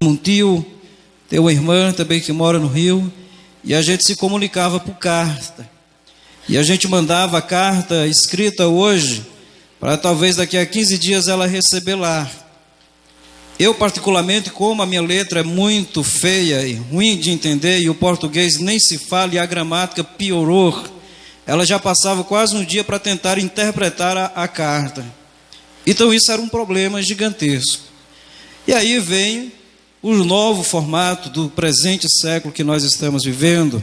um tio, tem uma irmã também que mora no Rio, e a gente se comunicava por carta. E a gente mandava a carta escrita hoje, para talvez daqui a 15 dias ela receber lá. Eu, particularmente, como a minha letra é muito feia e ruim de entender, e o português nem se fala, e a gramática piorou, ela já passava quase um dia para tentar interpretar a carta. Então isso era um problema gigantesco. E aí vem o novo formato do presente século que nós estamos vivendo,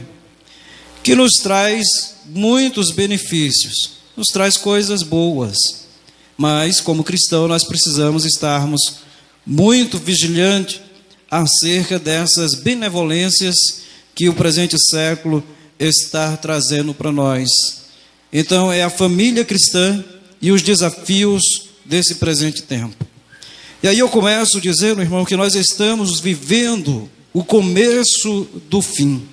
que nos traz muitos benefícios, nos traz coisas boas, mas como cristão nós precisamos estarmos muito vigilantes acerca dessas benevolências que o presente século está trazendo para nós. Então é a família cristã e os desafios desse presente tempo. E aí eu começo dizendo, irmão, que nós estamos vivendo o começo do fim.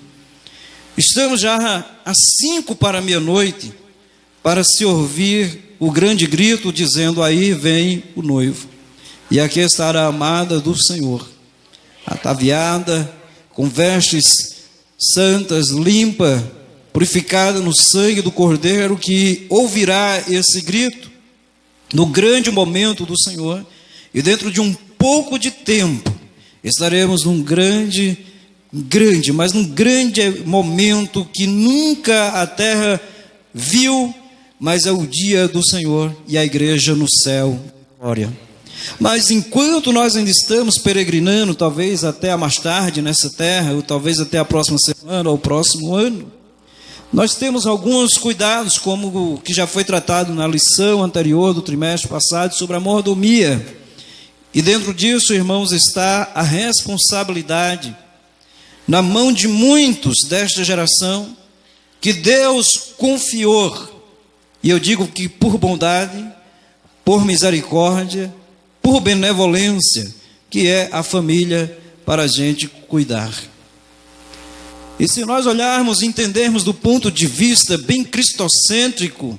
Estamos já às 5 para meia-noite para se ouvir o grande grito dizendo: aí vem o noivo. E aqui está a amada do Senhor, ataviada, com vestes santas, limpa, purificada no sangue do Cordeiro, que ouvirá esse grito no grande momento do Senhor. E dentro de um pouco de tempo, estaremos num grande momento que nunca a terra viu, mas é o dia do Senhor e a igreja no céu. Glória. Mas enquanto nós ainda estamos peregrinando, talvez até mais tarde nessa terra, ou talvez até a próxima semana ou o próximo ano, nós temos alguns cuidados, como o que já foi tratado na lição anterior do trimestre passado sobre a mordomia. E dentro disso, irmãos, está a responsabilidade na mão de muitos desta geração que Deus confiou, e eu digo que por bondade, por misericórdia, por benevolência, que é a família para a gente cuidar. E se nós olharmos e entendermos do ponto de vista bem cristocêntrico,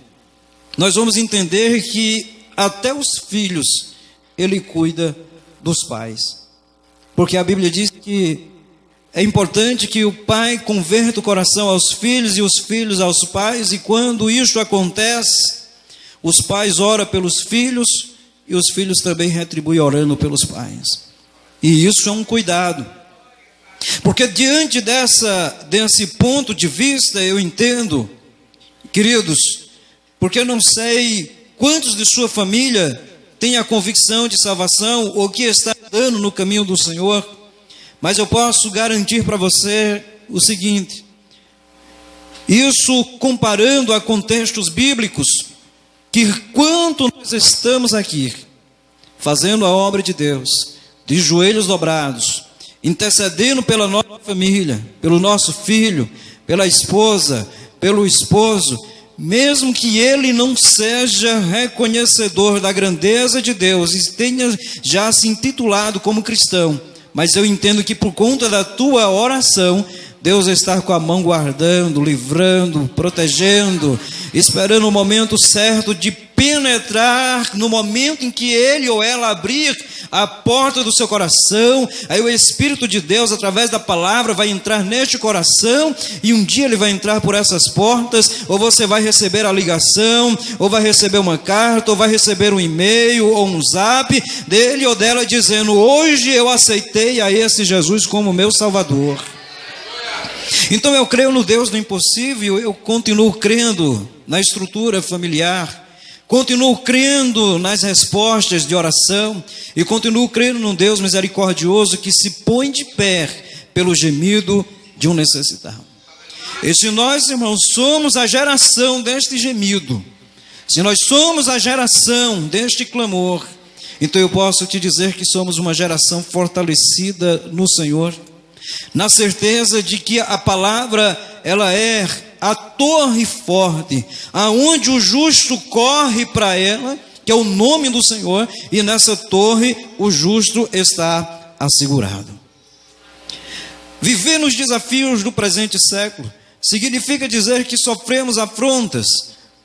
nós vamos entender que até os filhos Ele cuida dos pais. Porque a Bíblia diz que é importante que o pai converta o coração aos filhos e os filhos aos pais, e quando isso acontece, os pais oram pelos filhos e os filhos também retribuem orando pelos pais. E isso é um cuidado. Porque diante desse ponto de vista, eu entendo, queridos, porque eu não sei quantos de sua família têm a convicção de salvação ou que está andando no caminho do Senhor, mas eu posso garantir para você o seguinte: isso comparando a contextos bíblicos, que quanto nós estamos aqui, fazendo a obra de Deus, de joelhos dobrados, intercedendo pela nossa família, pelo nosso filho, pela esposa, pelo esposo, mesmo que ele não seja reconhecedor da grandeza de Deus e tenha já se intitulado como cristão, mas eu entendo que por conta da tua oração, Deus está com a mão guardando, livrando, protegendo, esperando o momento certo de penetrar, no momento em que ele ou ela abrir a porta do seu coração. Aí o Espírito de Deus, através da palavra, vai entrar neste coração, e um dia ele vai entrar por essas portas, ou você vai receber a ligação, ou vai receber uma carta, ou vai receber um e-mail, ou um zap dele ou dela dizendo: hoje eu aceitei a esse Jesus como meu Salvador. Então eu creio no Deus do impossível, eu continuo crendo na estrutura familiar, continuo crendo nas respostas de oração, e continuo crendo num Deus misericordioso que se põe de pé pelo gemido de um necessitado. E se nós, irmãos, somos a geração deste gemido, se nós somos a geração deste clamor, então eu posso te dizer que somos uma geração fortalecida no Senhor, na certeza de que a palavra, ela é a torre forte, aonde o justo corre para ela, que é o nome do Senhor, e nessa torre o justo está assegurado. Viver nos desafios do presente século significa dizer que sofremos afrontas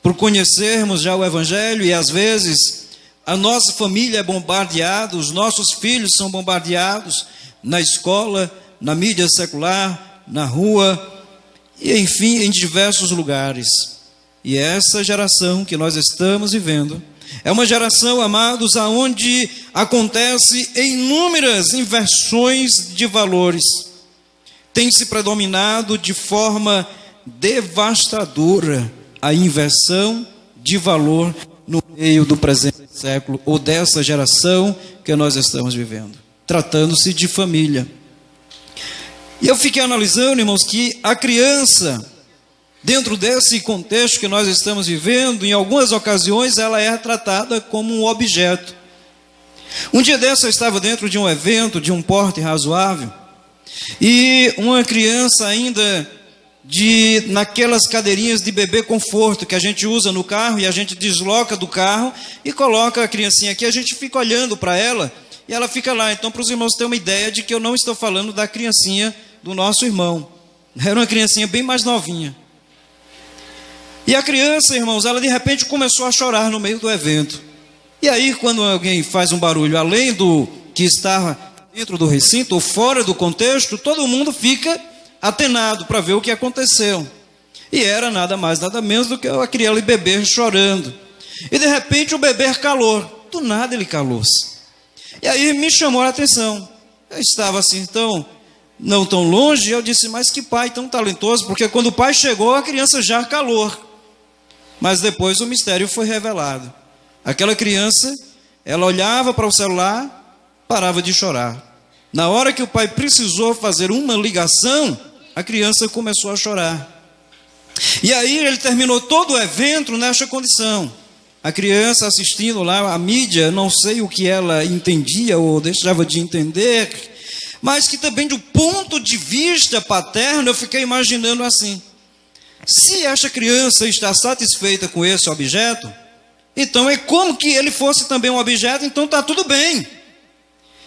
por conhecermos já o Evangelho, e às vezes a nossa família é bombardeada, os nossos filhos são bombardeados, na escola, na mídia secular, na rua, e enfim, em diversos lugares. E essa geração que nós estamos vivendo é uma geração, amados, aonde acontece inúmeras inversões de valores. Tem se predominado de forma devastadora a inversão de valor no meio do presente século, ou dessa geração que nós estamos vivendo, tratando-se de família. E eu fiquei analisando, irmãos, que a criança, dentro desse contexto que nós estamos vivendo, em algumas ocasiões ela é tratada como um objeto. Um dia desse eu estava dentro de um evento de um porte razoável, e uma criança ainda naquelas cadeirinhas de bebê conforto que a gente usa no carro, e a gente desloca do carro e coloca a criancinha aqui, a gente fica olhando para ela e ela fica lá. Então, para os irmãos terem uma ideia de que eu não estou falando da criancinha do nosso irmão, era uma criancinha bem mais novinha. E a criança, irmãos, ela de repente começou a chorar no meio do evento. E aí, quando alguém faz um barulho além do que está dentro do recinto ou fora do contexto, todo mundo fica atenado para ver o que aconteceu. E era nada mais, nada menos do que aquele bebê chorando. E de repente o bebê calou. Do nada ele calou-se. E aí me chamou a atenção. Eu estava assim, então, não tão longe, e eu disse, mas que pai tão talentoso, porque quando o pai chegou, a criança já calou. Mas depois o mistério foi revelado. Aquela criança, ela olhava para o celular, parava de chorar. Na hora que o pai precisou fazer uma ligação, a criança começou a chorar. E aí ele terminou todo o evento nesta condição. A criança assistindo lá a mídia, não sei o que ela entendia ou deixava de entender, mas que também do ponto de vista paterno eu fiquei imaginando assim: se esta criança está satisfeita com esse objeto, então é como que ele fosse também um objeto, então está tudo bem.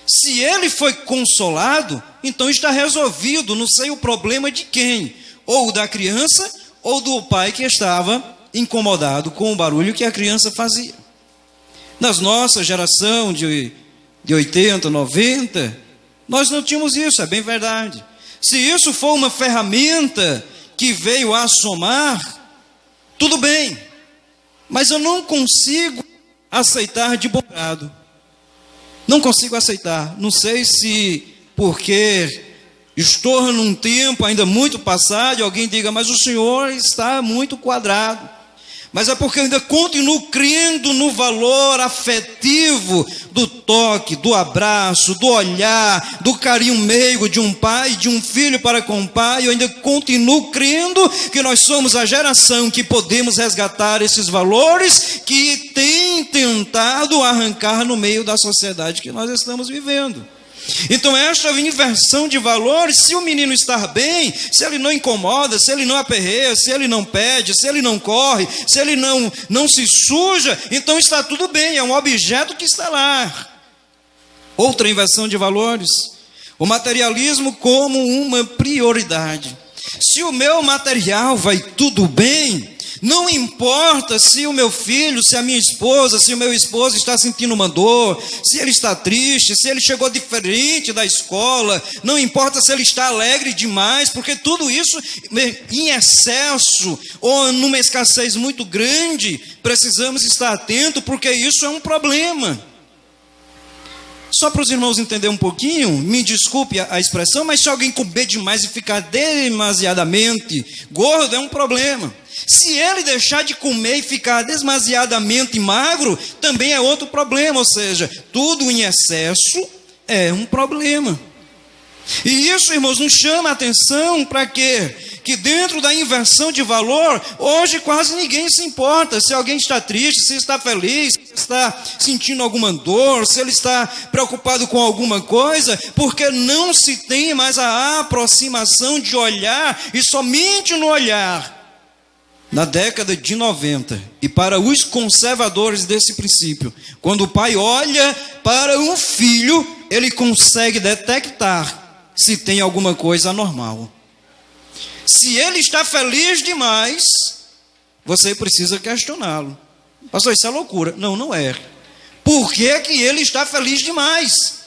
Se ele foi consolado, então está resolvido, não sei o problema de quem, ou da criança, ou do pai que estava incomodado com o barulho que a criança fazia. Nas nossa geração de 80, 90, nós não tínhamos isso, é bem verdade. Se isso for uma ferramenta que veio a somar, tudo bem, mas eu não consigo aceitar de bom grado. Não consigo aceitar. Não sei se porque estou num tempo ainda muito passado, e alguém diga, mas o senhor está muito quadrado. Mas é porque eu ainda continuo crendo no valor afetivo do toque, do abraço, do olhar, do carinho meigo de um pai, de um filho para com o pai. Eu ainda continuo crendo que nós somos a geração que podemos resgatar esses valores que tem tentado arrancar no meio da sociedade que nós estamos vivendo. Então esta inversão de valores, se o menino está bem, se ele não incomoda, se ele não aperreia, se ele não pede, se ele não corre, se ele não se suja, então está tudo bem, é um objeto que está lá. Outra inversão de valores, o materialismo como uma prioridade. Se o meu material vai tudo bem, não importa se o meu filho, se a minha esposa, se o meu esposo está sentindo uma dor, se ele está triste, se ele chegou diferente da escola, não importa se ele está alegre demais, porque tudo isso em excesso ou numa escassez muito grande, precisamos estar atentos, porque isso é um problema. Só para os irmãos entenderem um pouquinho, me desculpe a expressão, mas se alguém comer demais e ficar demasiadamente gordo, é um problema. Se ele deixar de comer e ficar demasiadamente magro, também é outro problema. Ou seja, tudo em excesso é um problema. E isso, irmãos, nos chama a atenção para quê? Que dentro da inversão de valor, hoje quase ninguém se importa se alguém está triste, se está feliz, se está sentindo alguma dor, se ele está preocupado com alguma coisa, porque não se tem mais a aproximação de olhar, e somente no olhar. Na década de 90, e para os conservadores desse princípio, quando o pai olha para um filho, ele consegue detectar se tem alguma coisa anormal. Se ele está feliz demais, você precisa questioná-lo. Pastor, isso é loucura. Não, não é. Por que que ele está feliz demais?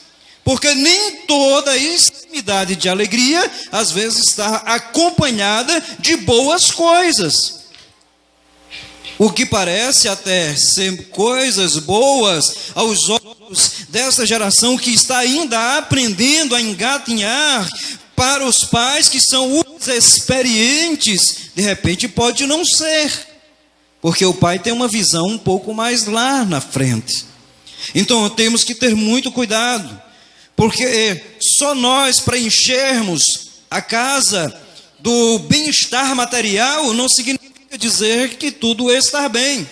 Porque nem toda extremidade de alegria, às vezes, está acompanhada de boas coisas. O que parece até ser coisas boas aos olhos dessa geração que está ainda aprendendo a engatinhar, para os pais que são os experientes, de repente pode não ser. Porque o pai tem uma visão um pouco mais lá na frente. Então temos que ter muito cuidado. Porque só nós preenchermos a casa do bem-estar material não significa dizer que tudo está bem.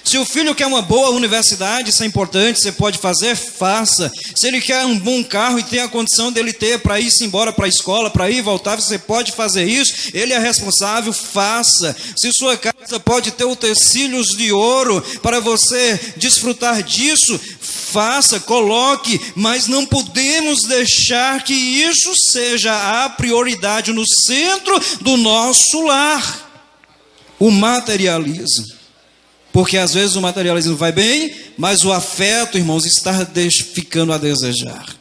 Se o filho quer uma boa universidade, isso é importante, você pode fazer, faça. Se ele quer um bom carro e tem a condição dele ter para ir embora para a escola, para ir e voltar, você pode fazer isso, ele é responsável, faça. Se sua casa pode ter utensílios de ouro para você desfrutar disso, faça, coloque, mas não podemos deixar que isso seja a prioridade no centro do nosso lar. O materialismo. Porque às vezes o materialismo vai bem, mas o afeto, irmãos, está ficando a desejar.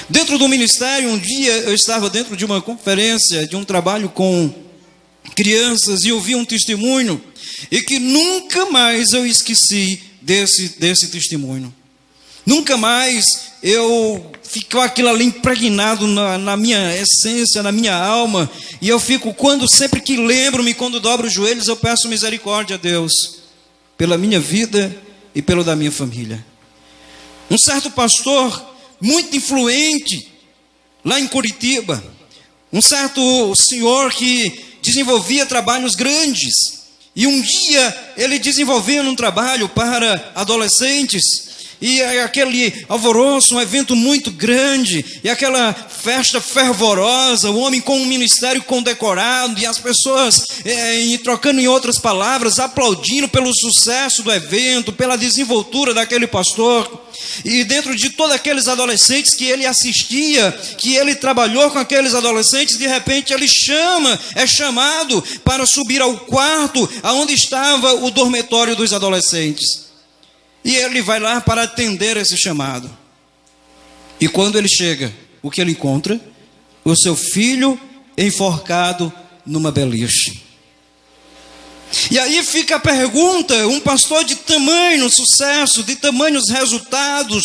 Dentro do ministério, um dia eu estava dentro de uma conferência, de um trabalho com crianças, e ouvi um testemunho, e que nunca mais eu esqueci desse testemunho. Nunca mais ficou aquilo ali impregnado na minha essência, na minha alma, e eu fico, sempre que lembro-me, quando dobro os joelhos, eu peço misericórdia a Deus, pela minha vida e pelo da minha família. Um certo pastor, muito influente, lá em Curitiba, um certo senhor que desenvolvia trabalhos grandes, e um dia ele desenvolvia um trabalho para adolescentes, e aquele alvoroço, um evento muito grande, e aquela festa fervorosa, o homem com um ministério condecorado, e as pessoas, trocando em outras palavras, aplaudindo pelo sucesso do evento, pela desenvoltura daquele pastor. E dentro de todos aqueles adolescentes que ele assistia, que ele trabalhou com aqueles adolescentes, de repente ele é chamado para subir ao quarto onde estava o dormitório dos adolescentes. E ele vai lá para atender esse chamado. E quando ele chega, o que ele encontra? O seu filho enforcado numa beliche. E aí fica a pergunta, um pastor de tamanho sucesso, de tamanhos resultados,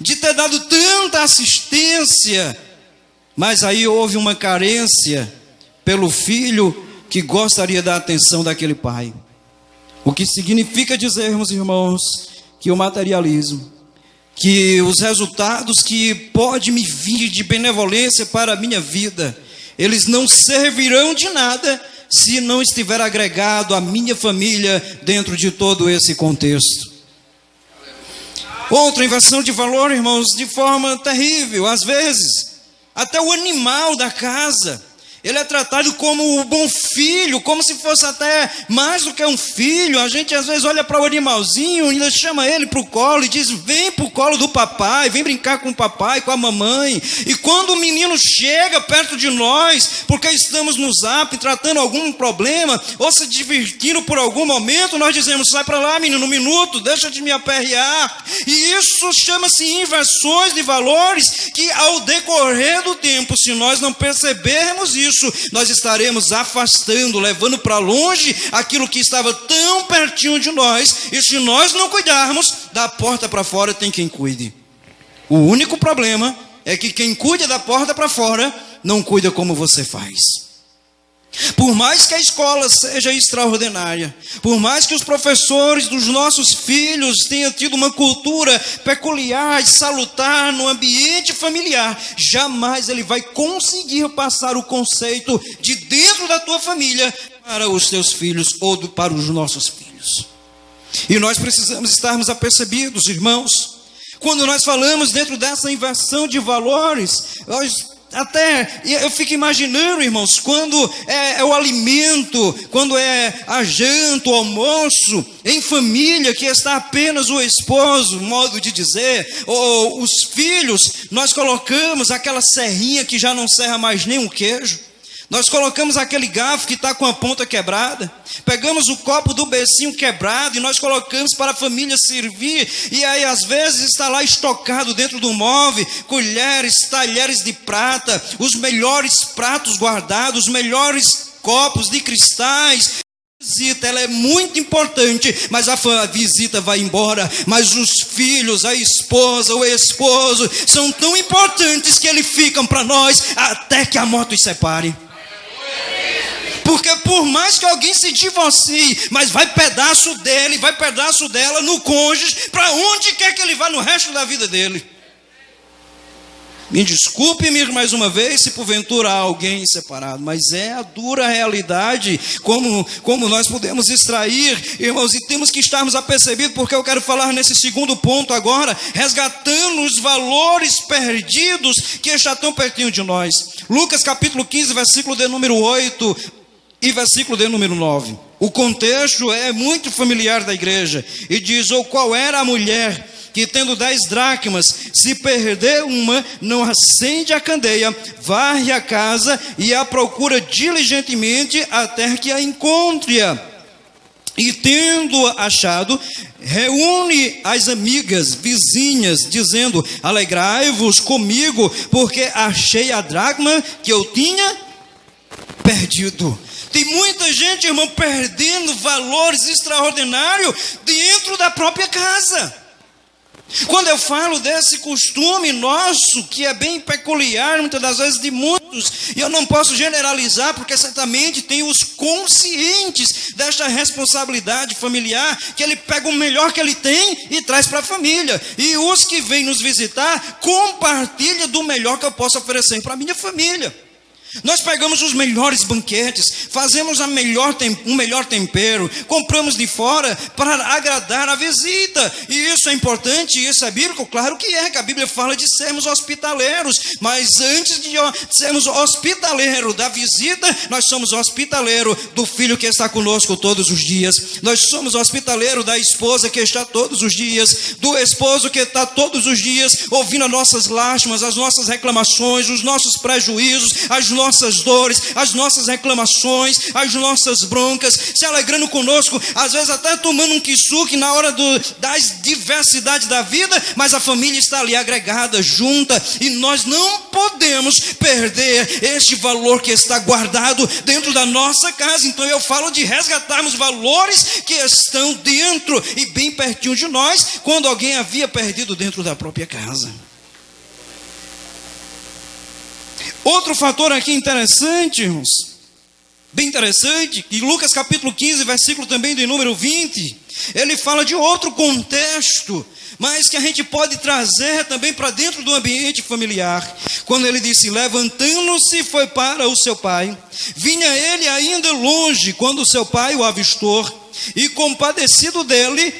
de ter dado tanta assistência, mas aí houve uma carência pelo filho que gostaria da atenção daquele pai. O que significa dizermos, irmãos, que o materialismo, que os resultados que pode me vir de benevolência para a minha vida, eles não servirão de nada se não estiver agregado a minha família dentro de todo esse contexto. Outra inversão de valor, irmãos, de forma terrível. Às vezes, até o animal da casa, ele é tratado como um bom filho, como se fosse até mais do que um filho. A gente às vezes olha para o animalzinho e ainda chama ele para o colo e diz, vem para o colo do papai, vem brincar com o papai, com a mamãe. E quando o menino chega perto de nós, porque estamos no zap tratando algum problema, ou se divertindo por algum momento, nós dizemos, sai para lá menino, um minuto, deixa de me aperrear. E isso chama-se inversões de valores, que ao decorrer do tempo, se nós não percebermos isso, nós estaremos afastando, levando para longe aquilo que estava tão pertinho de nós. E se nós não cuidarmos, da porta para fora tem quem cuide. O único problema é que quem cuida da porta para fora não cuida como você faz. Por mais que a escola seja extraordinária, por mais que os professores dos nossos filhos tenham tido uma cultura peculiar e salutar no ambiente familiar, jamais ele vai conseguir passar o conceito de dentro da tua família para os teus filhos ou para os nossos filhos. E nós precisamos estarmos apercebidos, irmãos, quando nós falamos dentro dessa inversão de valores. Até eu fico imaginando, irmãos, quando é o alimento, quando é a janta, o almoço, em família, que está apenas o esposo, modo de dizer, ou os filhos, nós colocamos aquela serrinha que já não serra mais nem um queijo. Nós colocamos aquele garfo que está com a ponta quebrada, pegamos o copo do becinho quebrado e nós colocamos para a família servir, e aí às vezes está lá estocado dentro do móvel, colheres, talheres de prata, os melhores pratos guardados, os melhores copos de cristais. A visita, ela é muito importante, mas a visita vai embora, mas os filhos, a esposa, o esposo, são tão importantes que eles ficam para nós até que a morte os separe. Porque por mais que alguém se divorcie, mas vai pedaço dele, vai pedaço dela no cônjuge, para onde quer que ele vá no resto da vida dele. Me desculpe-me mais uma vez se porventura há alguém separado, mas é a dura realidade, como nós podemos extrair, irmãos, e temos que estarmos apercebidos, porque eu quero falar nesse segundo ponto agora, resgatando os valores perdidos que estão tão pertinho de nós. Lucas capítulo 15, versículo de número 8 e versículo de número 9. O contexto é muito familiar da igreja, e diz: ou qual era a mulher que tendo 10 dracmas, se perder uma, não acende a candeia, varre a casa e a procura diligentemente até que a encontre-a. E tendo achado, reúne as amigas, vizinhas, dizendo: alegrai-vos comigo, porque achei a dracma que eu tinha perdido. Tem muita gente, irmão, perdendo valores extraordinários dentro da própria casa. Quando eu falo desse costume nosso, que é bem peculiar, muitas das vezes de muitos, e eu não posso generalizar, porque certamente tem os conscientes desta responsabilidade familiar, que ele pega o melhor que ele tem e traz para a família, e os que vêm nos visitar, compartilha do melhor que eu posso oferecer para a minha família. Nós pegamos os melhores banquetes, fazemos um melhor tempero, compramos de fora para agradar a visita, e isso é importante, isso é bíblico? Claro que é, que a Bíblia fala de sermos hospitaleiros, mas antes de sermos hospitaleiros da visita, nós somos hospitaleiros do filho que está conosco todos os dias, nós somos hospitaleiros da esposa que está todos os dias, do esposo que está todos os dias ouvindo as nossas lástimas, as nossas reclamações, os nossos prejuízos, as nossas dores, as nossas reclamações, as nossas broncas, se alegrando conosco, às vezes até tomando um quissuque na hora das diversidades da vida, mas a família está ali agregada, junta, e nós não podemos perder este valor que está guardado dentro da nossa casa. Então eu falo de resgatarmos valores que estão dentro e bem pertinho de nós, quando alguém havia perdido dentro da própria casa. Outro fator aqui interessante, irmãos, bem interessante, que Lucas capítulo 15, versículo também de número 20, ele fala de outro contexto, mas que a gente pode trazer também para dentro do ambiente familiar. Quando ele disse: levantando-se foi para o seu pai, vinha ele ainda longe, quando o seu pai o avistou, e compadecido dele,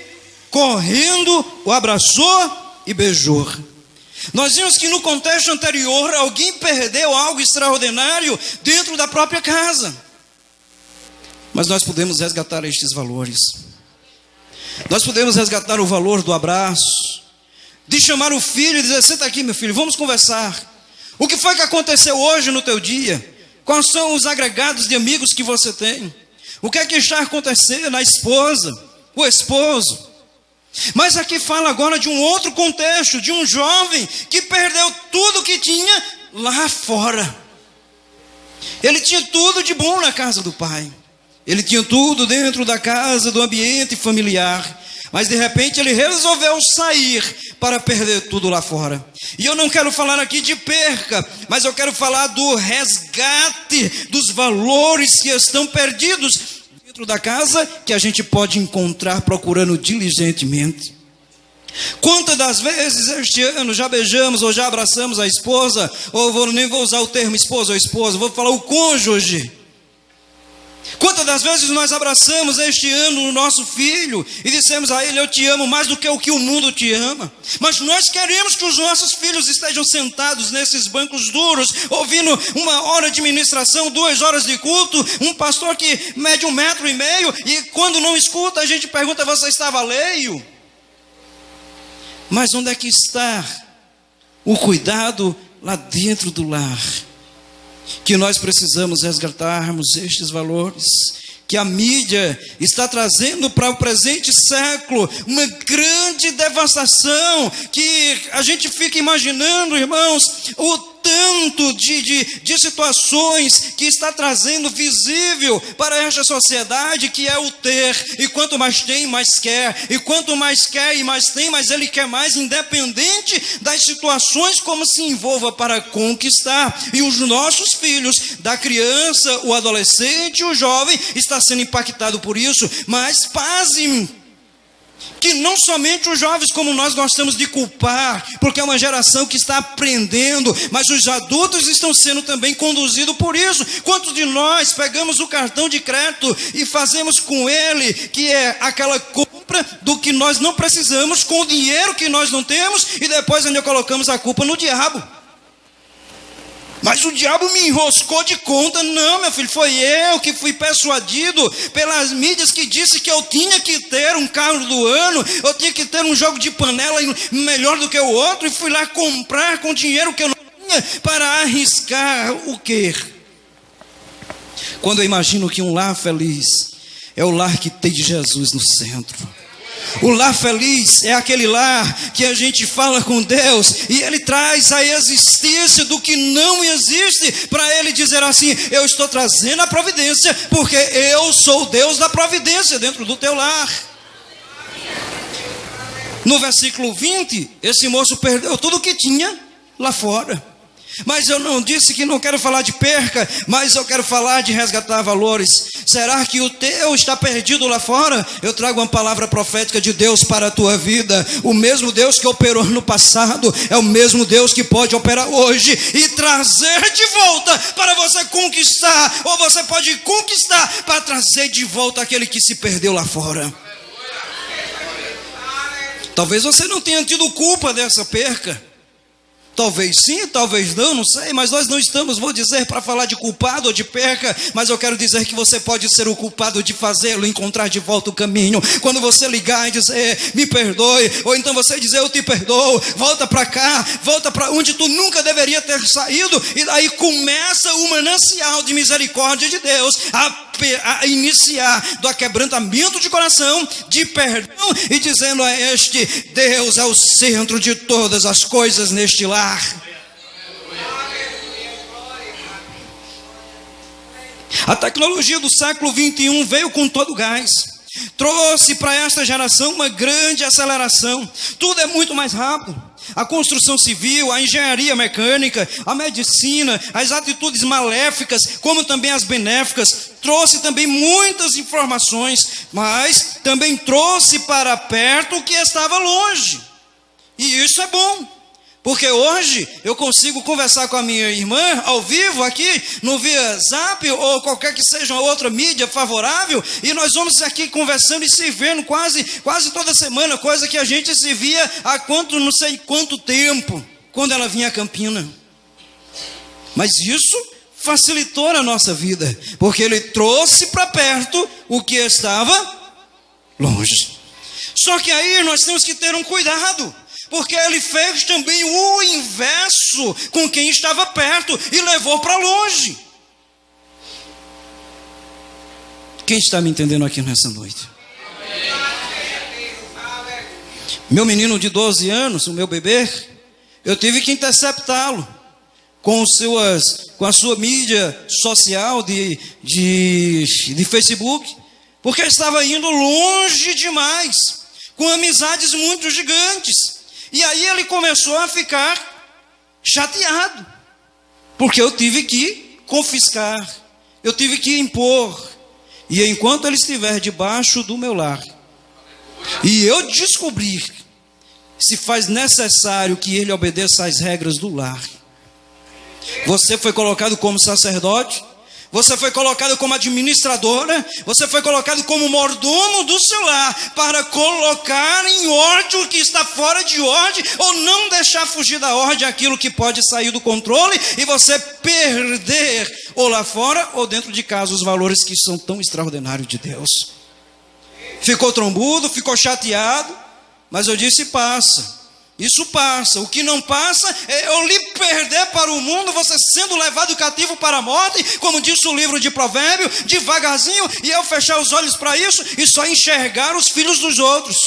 correndo, o abraçou e beijou. Nós vimos que no contexto anterior, alguém perdeu algo extraordinário dentro da própria casa. Mas nós podemos resgatar estes valores. Nós podemos resgatar o valor do abraço, de chamar o filho e dizer: senta aqui, meu filho, vamos conversar. O que foi que aconteceu hoje no teu dia? Quais são os agregados de amigos que você tem? O que é que está acontecendo? A esposa, o esposo. Mas aqui fala agora de um outro contexto, de um jovem que perdeu tudo que tinha lá fora. Ele tinha tudo de bom na casa do pai, ele tinha tudo dentro da casa, do ambiente familiar, mas de repente ele resolveu sair para perder tudo lá fora. E eu não quero falar aqui de perca, mas eu quero falar do resgate dos valores que estão perdidos da casa, que a gente pode encontrar procurando diligentemente. Quantas das vezes este ano já beijamos ou já abraçamos a esposa, ou nem vou usar o termo esposa ou esposa, vou falar o cônjuge. Quantas das vezes nós abraçamos este ano o nosso filho e dissemos a ele: eu te amo mais do que o mundo te ama. Mas nós queremos que os nossos filhos estejam sentados nesses bancos duros, ouvindo 1 hora de ministração, 2 horas de culto, um pastor que mede 1,5 metros, e quando não escuta a gente pergunta: você estava alheio? Mas onde é que está o cuidado lá dentro do lar? que nós precisamos resgatarmos estes valores, que a mídia está trazendo para o presente século uma grande devastação, que a gente fica imaginando, irmãos, o tanto de situações que está trazendo visível para esta sociedade, que é o ter, e quanto mais tem, mais quer, e quanto mais quer e mais tem, mais ele quer mais, independente das situações como se envolva para conquistar. E os nossos filhos, da criança, o adolescente, o jovem, está sendo impactado por isso. Mas pasme que não somente os jovens, como nós gostamos de culpar, porque é uma geração que está aprendendo, mas os adultos estão sendo também conduzidos por isso. Quantos de nós pegamos o cartão de crédito e fazemos com ele, que é aquela compra do que nós não precisamos, com o dinheiro que nós não temos, e depois ainda colocamos a culpa no diabo? Mas o diabo me enroscou de conta. Não, meu filho, foi eu que fui persuadido pelas mídias, que disse que eu tinha que ter um carro do ano, eu tinha que ter um jogo de panela melhor do que o outro, e fui lá comprar com dinheiro que eu não tinha, para arriscar o quê? Quando eu imagino que um lar feliz é o lar que tem Jesus no centro. O lar feliz é aquele lar que a gente fala com Deus e Ele traz a existência do que não existe, para Ele dizer assim: eu estou trazendo a providência, porque eu sou o Deus da providência dentro do teu lar. No versículo 20, esse moço perdeu tudo o que tinha lá fora. Mas eu não disse que não quero falar de perca, mas eu quero falar de resgatar valores. Será que o teu está perdido lá fora? Eu trago uma palavra profética de Deus para a tua vida. O mesmo Deus que operou no passado é o mesmo Deus que pode operar hoje e trazer de volta para você conquistar. Ou você pode conquistar para trazer de volta aquele que se perdeu lá fora. Talvez você não tenha tido culpa dessa perca. Talvez sim, talvez não sei, mas nós não estamos, vou dizer, para falar de culpado ou de perca, mas eu quero dizer que você pode ser o culpado de fazê-lo encontrar de volta o caminho. Quando você ligar e dizer, me perdoe, ou então você dizer, eu te perdoo, volta para cá, volta para onde tu nunca deveria ter saído, e daí começa o manancial de misericórdia de Deus a iniciar do aquebrantamento de coração, de perdão, e dizendo a este: Deus é o centro de todas as coisas neste lar. A tecnologia do século 21 veio com todo o gás, trouxe para esta geração uma grande aceleração. Tudo é muito mais rápido. A construção civil, a engenharia mecânica, a medicina, as atitudes maléficas, como também as benéficas, trouxe também muitas informações, mas também trouxe para perto o que estava longe. E isso é bom, porque hoje eu consigo conversar com a minha irmã ao vivo aqui no via Zap ou qualquer que seja uma outra mídia favorável, e nós vamos aqui conversando e se vendo quase toda semana, coisa que a gente se via há não sei quanto tempo, quando ela vinha a Campina. Mas isso facilitou a nossa vida, porque Ele trouxe para perto o que estava longe. Só que aí nós temos que ter um cuidado, porque Ele fez também o inverso com quem estava perto e levou para longe. Quem está me entendendo aqui nessa noite? Meu menino de 12 anos, o meu bebê, eu tive que interceptá-lo com a sua mídia social de Facebook, porque estava indo longe demais, com amizades muito gigantes. E aí ele começou a ficar chateado, porque eu tive que confiscar, eu tive que impor. E enquanto ele estiver debaixo do meu lar, e eu descobrir se faz necessário que ele obedeça às regras do lar. Você foi colocado como sacerdote, você foi colocado como administradora, você foi colocado como mordomo do seu lar, para colocar em ordem o que está fora de ordem, ou não deixar fugir da ordem aquilo que pode sair do controle, e você perder, ou lá fora, ou dentro de casa, os valores que são tão extraordinários de Deus. Ficou trombudo, ficou chateado, mas eu disse: passa. Isso passa. O que não passa é eu lhe perder para o mundo, você sendo levado cativo para a morte, como diz o livro de Provérbios, devagarzinho, e eu fechar os olhos para isso e só enxergar os filhos dos outros,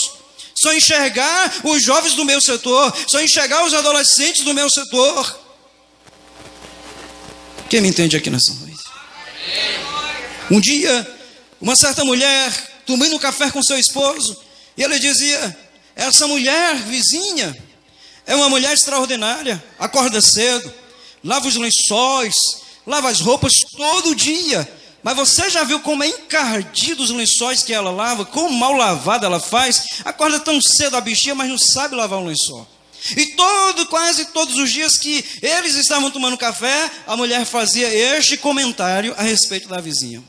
só enxergar os jovens do meu setor, só enxergar os adolescentes do meu setor. Quem me entende aqui nessa noite? Um dia, uma certa mulher tomando café com seu esposo, e ele dizia: essa mulher vizinha é uma mulher extraordinária, acorda cedo, lava os lençóis, lava as roupas todo dia, mas você já viu como é encardido os lençóis que ela lava, como mal lavada ela faz? Acorda tão cedo a bichinha, mas não sabe lavar um lençol. E quase todos os dias que eles estavam tomando café, a mulher fazia este comentário a respeito da vizinha.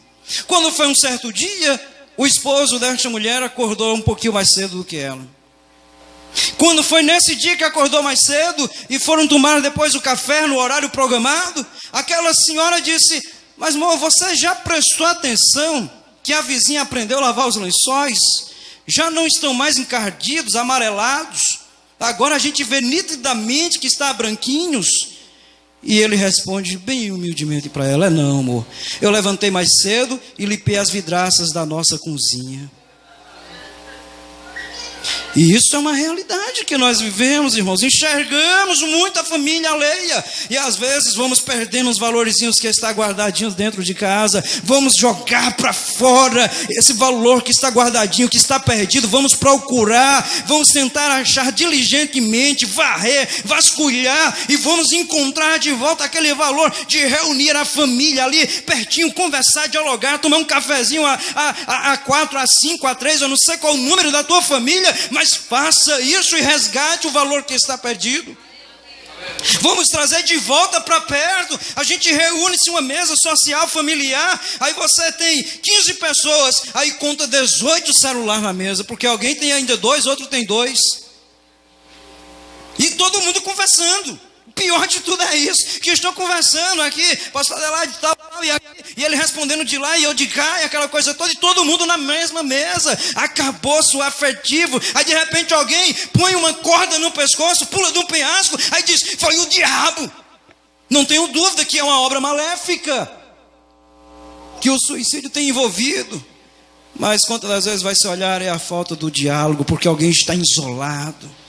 Quando foi um certo dia, o esposo desta mulher acordou um pouquinho mais cedo do que ela. Quando foi nesse dia que acordou mais cedo e foram tomar depois o café no horário programado, aquela senhora disse: mas amor, você já prestou atenção que a vizinha aprendeu a lavar os lençóis? Já não estão mais encardidos, amarelados? Agora a gente vê nitidamente que está branquinhos. E ele responde bem humildemente para ela: não, amor, eu levantei mais cedo e limpei as vidraças da nossa cozinha. E isso é uma realidade que nós vivemos, irmãos. Enxergamos muito a família alheia, e às vezes vamos perdendo os valorzinhos que está guardadinhos dentro de casa, vamos jogar para fora esse valor que está guardadinho, que está perdido, vamos procurar, vamos tentar achar diligentemente, varrer, vasculhar, e vamos encontrar de volta aquele valor de reunir a família ali pertinho, conversar, dialogar, tomar um cafezinho a 4, a 5, a 3, eu não sei qual o número da tua família, mas faça isso e resgate o valor que está perdido. Vamos trazer de volta para perto. A gente reúne-se em uma mesa social, familiar, aí você tem 15 pessoas, aí conta 18 celulares na mesa, porque alguém tem ainda 2, outro tem 2. E todo mundo conversando. O pior de tudo é isso, que estou conversando aqui, pastor Adelaide de tal, e ele respondendo de lá e eu de cá, e aquela coisa toda, e todo mundo na mesma mesa. Acabou-se o afetivo. Aí de repente alguém põe uma corda no pescoço, pula de um penhasco, aí diz: foi o diabo. Não tenho dúvida que é uma obra maléfica, que o suicídio tem envolvido. Mas quantas das vezes vai se olhar é a falta do diálogo, porque alguém está isolado.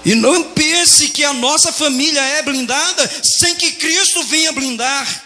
E não pense que a nossa família é blindada sem que Cristo venha blindar.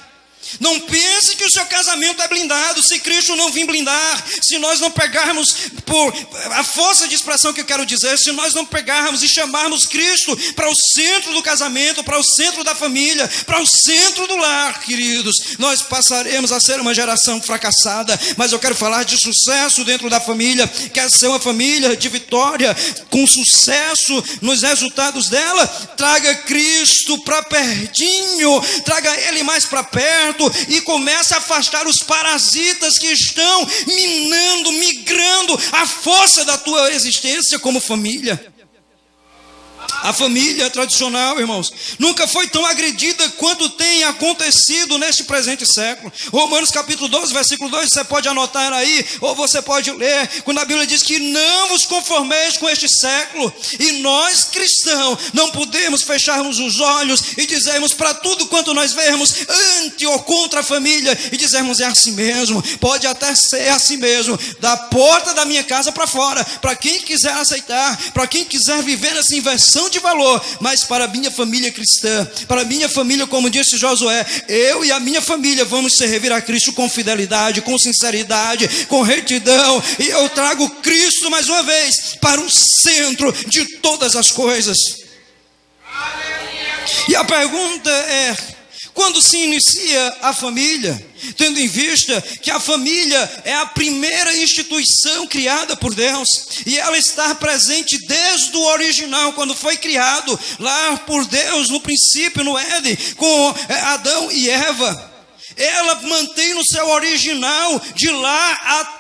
Não pense que o seu casamento é blindado se Cristo não vir blindar. Se nós não pegarmos, por a força de expressão que eu quero dizer, se nós não pegarmos e chamarmos Cristo para o centro do casamento, para o centro da família, para o centro do lar, queridos, nós passaremos a ser uma geração fracassada. Mas eu quero falar de sucesso dentro da família. Quer ser uma família de vitória, com sucesso nos resultados dela? Traga Cristo para pertinho, traga Ele mais para perto, e comece a afastar os parasitas que estão minando, migrando a força da tua existência como família. A família tradicional, irmãos, nunca foi tão agredida quanto tem acontecido neste presente século. Romanos capítulo 12, versículo 2, você pode anotar aí, ou você pode ler, quando a Bíblia diz que não vos conformeis com este século. E nós cristãos não podemos fecharmos os olhos e dizermos para tudo quanto nós vemos ante ou contra a família, e dizermos: é assim mesmo. Pode até ser assim mesmo, da porta da minha casa para fora, para quem quiser aceitar, para quem quiser viver essa inversão de valor. Mas para a minha família cristã, para a minha família, como disse Josué, eu e a minha família vamos servir a Cristo com fidelidade, com sinceridade, com retidão, e eu trago Cristo mais uma vez para o centro de todas as coisas. E a pergunta é: quando se inicia a família? Tendo em vista que a família é a primeira instituição criada por Deus, e ela está presente desde o original, quando foi criado lá por Deus no princípio, no Éden, com Adão e Eva. Ela mantém no seu original de lá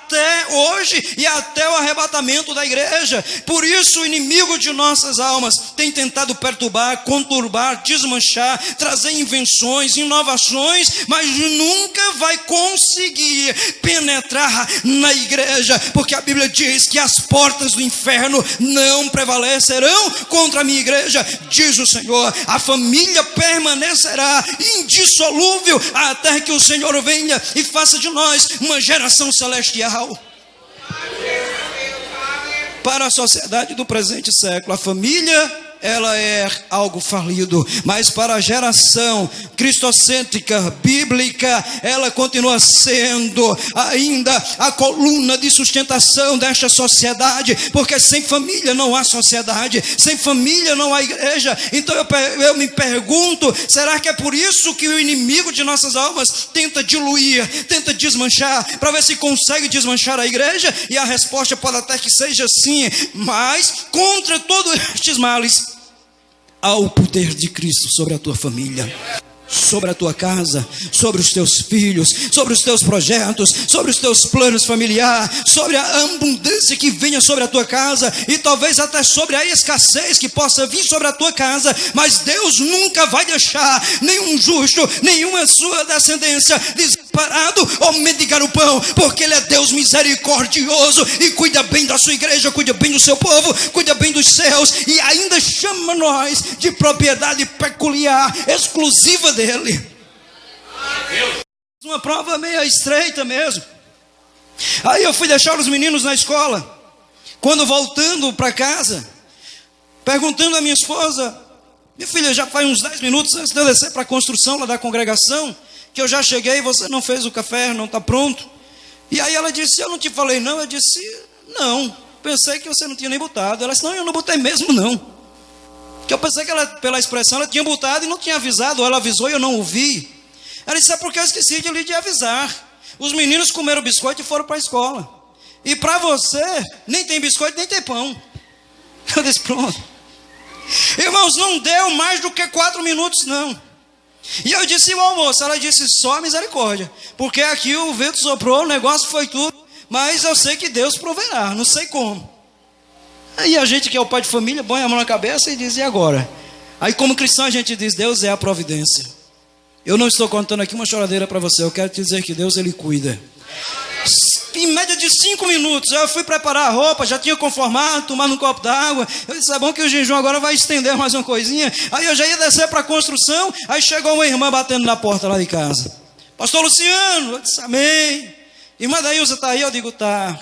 até hoje e até o arrebatamento da igreja. Por isso o inimigo de nossas almas tem tentado perturbar, conturbar, desmanchar, trazer invenções, inovações, mas nunca vai conseguir penetrar na igreja, porque a Bíblia diz que as portas do inferno não prevalecerão contra a minha igreja, diz o Senhor. A família permanecerá indissolúvel até que o Senhor venha e faça de nós uma geração celestial. Para a sociedade do presente século, a família, ela é algo falido, mas para a geração cristocêntrica, bíblica, ela continua sendo ainda a coluna de sustentação desta sociedade, porque sem família não há sociedade, sem família não há igreja. Então eu me pergunto, será que é por isso que o inimigo de nossas almas tenta diluir, tenta desmanchar, para ver se consegue desmanchar a igreja? E a resposta pode até que seja sim, mas contra todos estes males há o poder de Cristo sobre a tua família, sobre a tua casa, sobre os teus filhos, sobre os teus projetos, sobre os teus planos familiares, sobre a abundância que venha sobre a tua casa e talvez até sobre a escassez que possa vir sobre a tua casa. Mas Deus nunca vai deixar nenhum justo, nenhuma sua descendência desamparado ou mendigar o pão, porque Ele é Deus misericordioso e cuida bem da sua igreja, cuida bem do seu povo, cuida bem dos seus e ainda chama nós de propriedade peculiar, exclusiva dele. Uma prova meio estreita mesmo. Aí eu fui deixar os meninos na escola. Quando voltando para casa, perguntando à minha esposa: minha filha, já faz uns 10 minutos antes de eu descer para a construção lá da congregação, que eu já cheguei, você não fez o café, não está pronto. E aí ela disse: eu não te falei não. Eu disse: não, pensei que você não tinha nem botado. Ela disse: não, eu não botei mesmo não. Que eu pensei que ela, pela expressão, ela tinha botado e não tinha avisado, ou ela avisou e eu não ouvi. Ela disse: é porque eu esqueci de lhe avisar. Os meninos comeram biscoito e foram para a escola. E para você, nem tem biscoito, nem tem pão. Eu disse: pronto. Irmãos, não deu mais do que 4 minutos, não. E eu disse: o almoço? Ela disse: só misericórdia. Porque aqui o vento soprou, o negócio foi tudo. Mas eu sei que Deus proverá, não sei como. Aí a gente que é o pai de família põe a mão na cabeça e diz: e agora? Aí como cristão a gente diz: Deus é a providência. Eu não estou contando aqui uma choradeira para você, eu quero te dizer que Deus, Ele cuida. Em média de 5 minutos, eu fui preparar a roupa, já tinha conformado, tomado um copo d'água. Eu disse: é bom que o jejum agora vai estender mais uma coisinha. Aí eu já ia descer para a construção, aí chegou uma irmã batendo na porta lá de casa: pastor Luciano. Eu disse: amém. Irmã Daílza está aí? Eu digo: tá.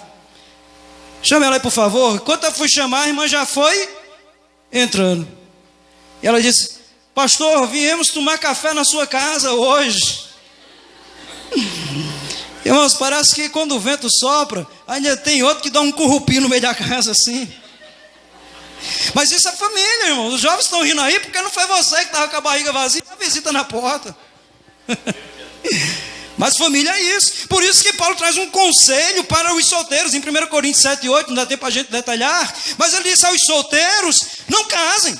Chame ela aí, por favor. Quando eu fui chamar, a irmã já foi entrando. E ela disse: pastor, viemos tomar café na sua casa hoje. Irmãos, parece que quando o vento sopra, ainda tem outro que dá um currupi no meio da casa assim. Mas isso é família, irmãos. Os jovens estão rindo aí porque não foi você que estava com a barriga vazia, a visita na porta. Mas família é isso. Por isso que Paulo traz um conselho para os solteiros em 1 Coríntios 7:8, não dá tempo para a gente detalhar, mas ele disse aos solteiros: não casem,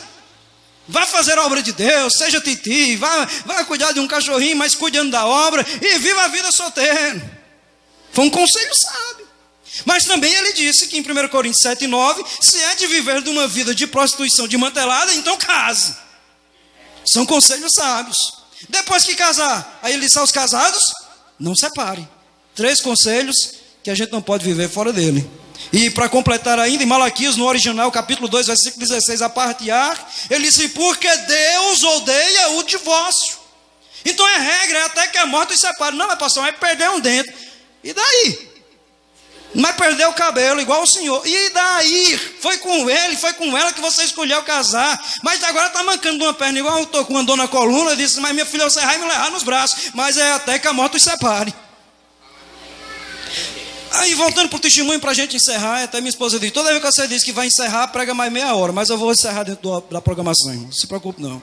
vá fazer a obra de Deus, seja titi, vá cuidar de um cachorrinho, mas cuidando da obra, e viva a vida solteiro. Foi um conselho sábio. Mas também ele disse que em 1 Coríntios 7:9, se é de viver de uma vida de prostituição desmantelada, então case. São conselhos sábios. Depois que casar, aí ele disse aos casados: não separe. 3 conselhos que a gente não pode viver fora dele. E para completar ainda, em Malaquias, no original, capítulo 2, versículo 16, a parte A, ele disse: porque Deus odeia o divórcio. Então é regra, é até que a morte os separe. Não, mas pastor, vai perder um dente. E daí? Mas perdeu o cabelo, igual o senhor. E daí? Foi com ele, foi com ela que você escolheu casar. Mas agora está mancando de uma perna, igual eu estou com uma dor na coluna. Eu disse: mas minha filha, você vai me levar nos braços. Mas é até que a morte os separe. Aí voltando para o testemunho, para a gente encerrar, até minha esposa disse: toda vez que você diz que vai encerrar, prega mais meia hora. Mas eu vou encerrar dentro da programação, não se preocupe não.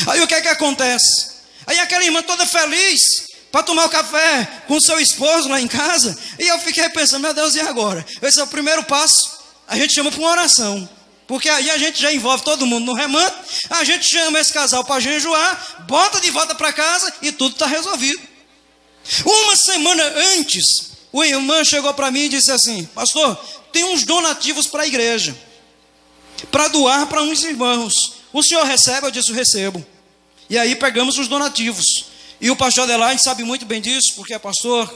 Aí o que é que acontece? Aí aquela irmã toda feliz para tomar o café com seu esposo lá em casa. E eu fiquei pensando: meu Deus, e agora? Esse é o primeiro passo. A gente chama para uma oração, porque aí a gente já envolve todo mundo no remanto. A gente chama esse casal para jejuar, bota de volta para casa e tudo está resolvido. Uma semana antes o irmão chegou para mim e disse assim: pastor, tem uns donativos para a igreja, para doar para uns irmãos. O senhor recebe? Eu disse: eu recebo. E aí pegamos os donativos. E o pastor Adelaide sabe muito bem disso, porque é pastor.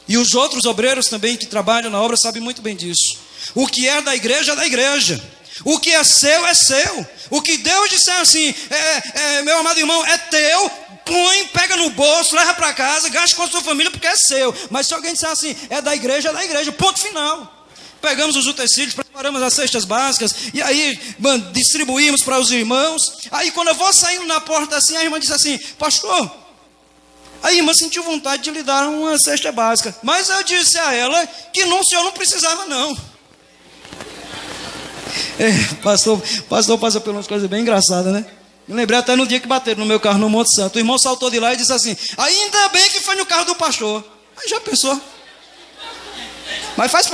E os outros obreiros também que trabalham na obra sabem muito bem disso. O que é da igreja é da igreja. O que é seu é seu. O que Deus disser assim, meu amado irmão, é teu, põe, pega no bolso, leva para casa, gasta com a sua família porque é seu. Mas se alguém disser assim, é da igreja, ponto final. Pegamos os utensílios, preparamos as cestas básicas, e aí distribuímos para os irmãos. Aí quando eu vou saindo na porta assim, a irmã disse assim: pastor, a irmã sentiu vontade de lhe dar uma cesta básica, mas eu disse a ela que o senhor não precisava não. Pastor passa por umas coisas bem engraçadas, né? Me lembrei até no dia que bateram no meu carro no Monte Santo. O irmão saltou de lá e disse assim: ainda bem que foi no carro do pastor. Aí já pensou? Mas faz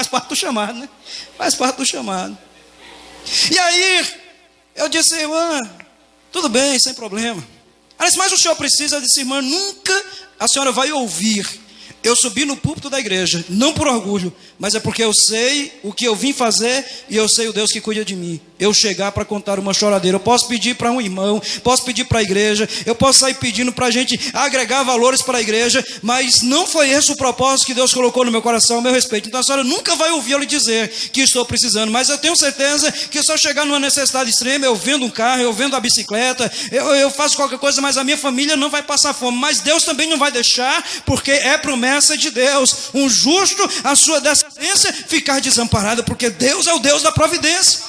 parte do chamado, né? Faz parte do chamado. E aí, eu disse: irmã, tudo bem, sem problema. Ela disse: mas o senhor precisa? Eu disse: irmã, nunca a senhora vai ouvir eu subi no púlpito da igreja, não por orgulho, mas é porque eu sei o que eu vim fazer e eu sei o Deus que cuida de mim. Eu chegar para contar uma choradeira, eu posso pedir para um irmão, posso pedir para a igreja, eu posso sair pedindo para a gente agregar valores para a igreja, mas não foi esse o propósito que Deus colocou no meu coração, a meu respeito. Então a senhora nunca vai ouvir eu lhe dizer que estou precisando, mas eu tenho certeza que se eu chegar numa necessidade extrema, eu vendo um carro, eu vendo a bicicleta, eu faço qualquer coisa, mas a minha família não vai passar fome, mas Deus também não vai deixar, porque é promessa de Deus, um justo, a sua descendência ficar desamparada, porque Deus é o Deus da providência.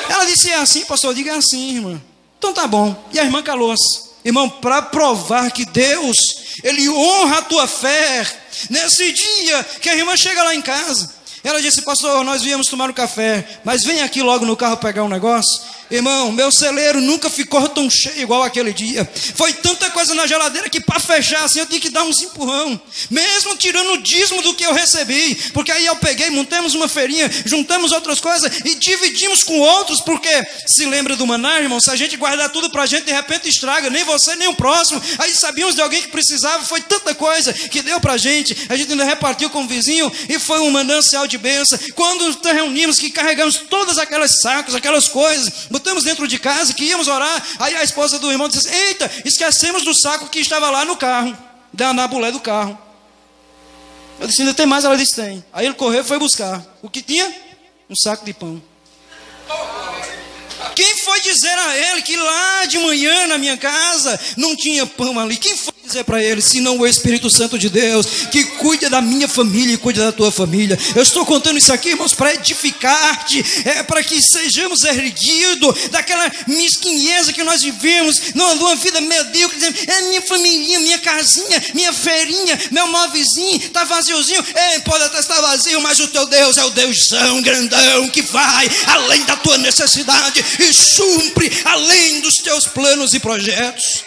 Ela disse: é assim, pastor? Eu digo: é assim, irmã. Então tá bom. E a irmã calou-se. Irmão, para provar que Deus, Ele honra a tua fé, nesse dia que a irmã chega lá em casa, ela disse: pastor, nós viemos tomar um café, mas vem aqui logo no carro pegar um negócio. Irmão, meu celeiro nunca ficou tão cheio igual aquele dia. Foi tanta coisa na geladeira que para fechar assim eu tinha que dar uns empurrão, mesmo tirando o dízimo do que eu recebi, porque aí eu peguei, montamos uma feirinha, juntamos outras coisas e dividimos com outros, porque se lembra do maná, irmão? Se a gente guardar tudo para a gente, de repente estraga, nem você nem o próximo. Aí sabíamos de alguém que precisava, foi tanta coisa que deu para a gente ainda repartiu com o vizinho e foi um manancial de bênção. Quando nos reunimos, que carregamos todas aquelas sacos, aquelas coisas, botamos dentro de casa, que íamos orar, aí a esposa do irmão disse: eita, esquecemos do saco que estava lá no carro, na bulé do carro. Eu disse: ainda tem mais? Ela disse: tem. Aí ele correu e foi buscar. O que tinha? Um saco de pão. Quem foi dizer a ele que lá de manhã na minha casa não tinha pão ali? Quem foi dizer para ele, senão o Espírito Santo de Deus, que cuida da minha família e cuida da tua família? Eu estou contando isso aqui, irmãos, para edificar-te, para que sejamos erguidos daquela mesquinheza que nós vivemos, numa vida medíocre, dizendo: é minha família, minha casinha, minha feirinha, meu móvelzinho, está vaziozinho. Pode até estar vazio, mas o teu Deus é o Deusão grandão, que vai além da tua necessidade e supre além dos teus planos e projetos.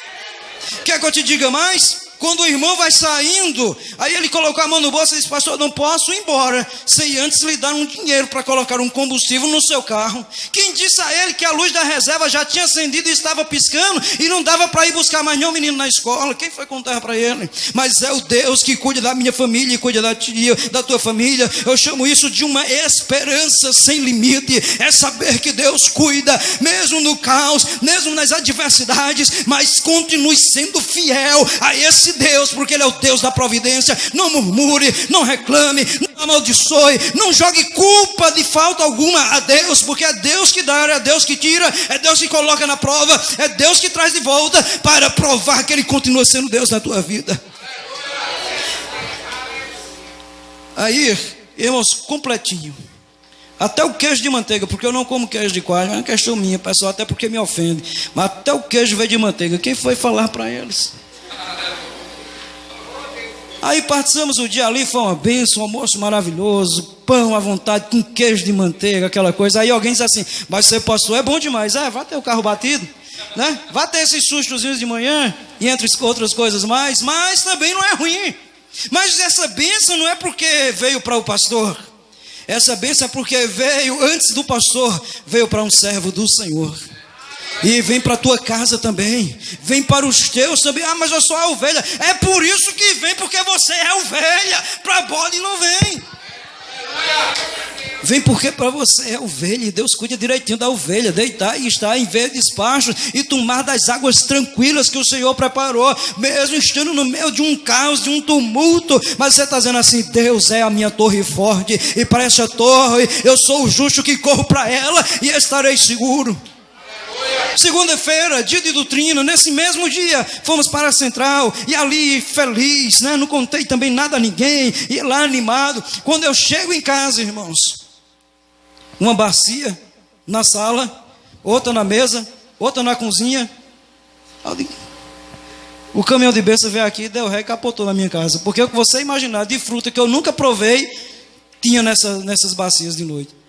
Quer que eu te diga mais? Quando o irmão vai saindo, aí ele colocou a mão no bolso e disse: pastor, não posso ir embora sem antes lhe dar um dinheiro para colocar um combustível no seu carro. Quem disse a ele que a luz da reserva já tinha acendido e estava piscando e não dava para ir buscar mais nenhum menino na escola? Quem foi contar para ele? Mas é o Deus que cuida da minha família e cuida da tua família. Eu chamo isso de uma esperança sem limite. É saber que Deus cuida, mesmo no caos, mesmo nas adversidades, mas continue sendo fiel a esse Deus, porque Ele é o Deus da providência. Não murmure, não reclame, não amaldiçoe, não jogue culpa de falta alguma a Deus, porque é Deus que dá, é Deus que tira, é Deus que coloca na prova, é Deus que traz de volta para provar que Ele continua sendo Deus na tua vida. Aí, irmãos, completinho, até o queijo de manteiga, porque eu não como queijo de coalho, é uma questão minha, pessoal, até porque me ofende, mas até o queijo veio de manteiga. Quem foi falar para eles? Aí participamos o dia ali, foi uma bênção, um almoço maravilhoso, pão à vontade, com queijo de manteiga, aquela coisa. Aí alguém diz assim: mas você, pastor, é bom demais. Vai ter o carro batido, né? Vai ter esses sustozinhos de manhã, e entre outras coisas mais, mas também não é ruim. Mas essa bênção não é porque veio para o pastor, essa bênção é porque veio, antes do pastor, veio para um servo do Senhor. E vem para a tua casa também. Vem para os teus também. Ah, mas eu sou a ovelha. É por isso que vem, porque você é ovelha. Para a bode não vem. Vem porque para você é ovelha. E Deus cuida direitinho da ovelha. Deitar e estar em vez de despacho e tomar das águas tranquilas que o Senhor preparou. Mesmo estando no meio de um caos, de um tumulto. Mas você está dizendo assim: Deus é a minha torre forte. E para essa torre eu sou o justo que corro para ela e estarei seguro. Segunda-feira, dia de doutrina, nesse mesmo dia, fomos para a central, e ali feliz, né? Não contei também nada a ninguém, e lá animado. Quando eu chego em casa, irmãos, uma bacia na sala, outra na mesa, outra na cozinha. O caminhão de bênção veio aqui, deu ré e capotou na minha casa, porque o que você imaginar de fruta que eu nunca provei, tinha nessas bacias de noite.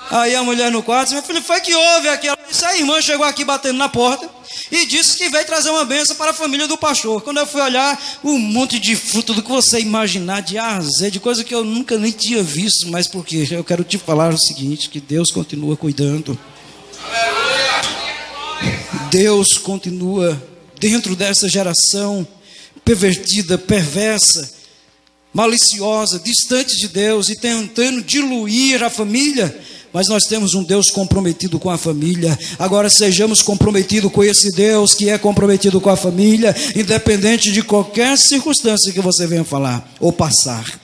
Aí a mulher no quarto disse: meu filho, foi que houve aqui? Ela disse: a irmã chegou aqui batendo na porta e disse que veio trazer uma bênção para a família do pastor. Quando eu fui olhar, um monte de fruta do que você imaginar, de azé, de coisa que eu nunca nem tinha visto. Mas por quê? Eu quero te falar o seguinte: que Deus continua cuidando. Deus continua dentro dessa geração pervertida, perversa, maliciosa, distante de Deus e tentando diluir a família. Mas nós temos um Deus comprometido com a família. Agora sejamos comprometidos com esse Deus que é comprometido com a família, independente de qualquer circunstância que você venha falar ou passar.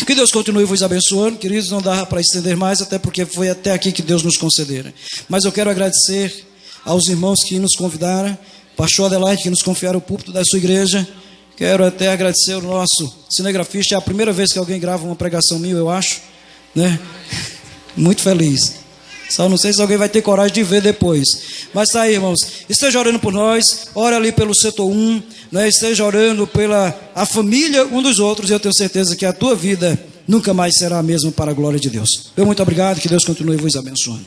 Que Deus continue vos abençoando, queridos. Não dá para estender mais, até porque foi até aqui que Deus nos concedera. Mas eu quero agradecer aos irmãos que nos convidaram, pastor Adelaide, que nos confiaram o púlpito da sua igreja. Quero até agradecer o nosso cinegrafista. É a primeira vez que alguém grava uma pregação minha, eu acho, né? Muito feliz. Só não sei se alguém vai ter coragem de ver depois. Mas tá aí, irmãos. Esteja orando por nós. Ora ali pelo setor 1, né? Esteja orando pela a família um dos outros. E eu tenho certeza que a tua vida nunca mais será a mesma para a glória de Deus. Muito obrigado. Que Deus continue vos abençoando.